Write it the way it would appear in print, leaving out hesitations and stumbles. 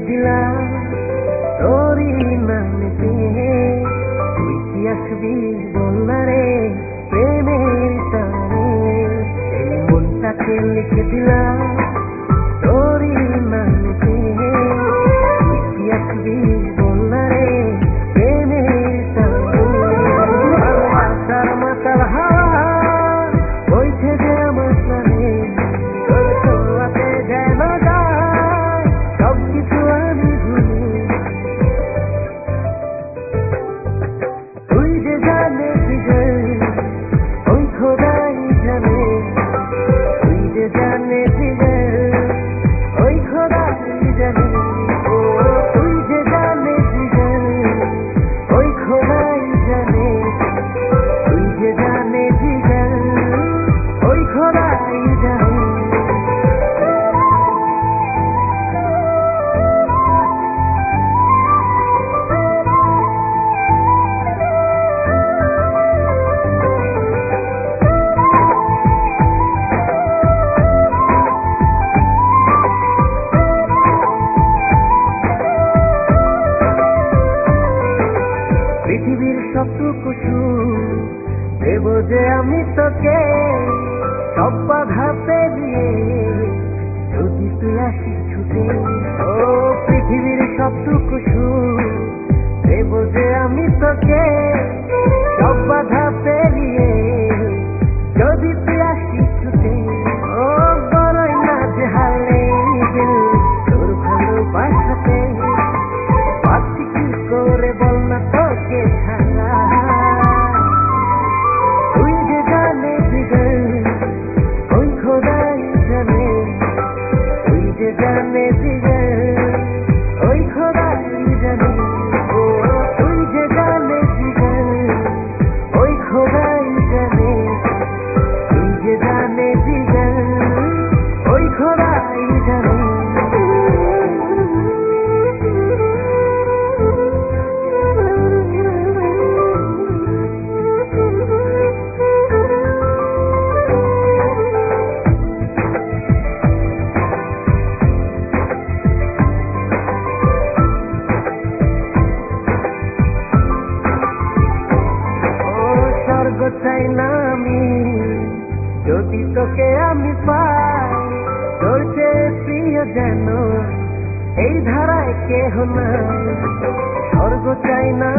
দিলাম তোরই নামেতে, তুই কি আসবি বলনা রে প্রেমের টানে। এই মনটাকে লিখে দিলাম তোরই নামেতে, তুই কি আসবি বলনা রে প্রেমের টানে। ভালোবাসার মাতাল হাওয়া বইছে যে আমার প্রাণে, তোর ছোঁয়াতে যেন যায় সবকিছু আমি ভুলি। তুই যে জানে জিগর ওই খোদাই জানে, তুই যে জানে জিগর ওই খোদাই জানে। ও তুই যে জানে জিগর ওই খোদাই জানে, তুই যে জানে জিগর ওই খোদাই জানে। পৃথিবীর সবটুকু সুখ দেব যে আমি তোকে, সব বাধা পেরিয়ে যদি তুই আসিস ছুটে। ও পৃথিবীর সবটুকু সুখ দেব যে আমি তোকে, সব বাধা পেরিয়ে যদি তুই আসিস ছুটে। ও বড়ই না যে হালে দিল তোর ভালোবাসাতে, পাচ্ছি কি করে বল না তোকে ছাড়া। তুই যে জানে জিগর ওই খোদাই জানে, তুই যে জানে জিগর ওই খোদাই জানে। ও তুই যে জানে জিগর ওই খোদাই জানে, তুই যে জানে জিগর ওই খোদাই জানে। স্বর্গ চাই না আমি যদি তোকে আমি পাই, তোর চেয়ে প্রিয় যেন এই ধারায় কেহ নাই। স্বর্গ চাই না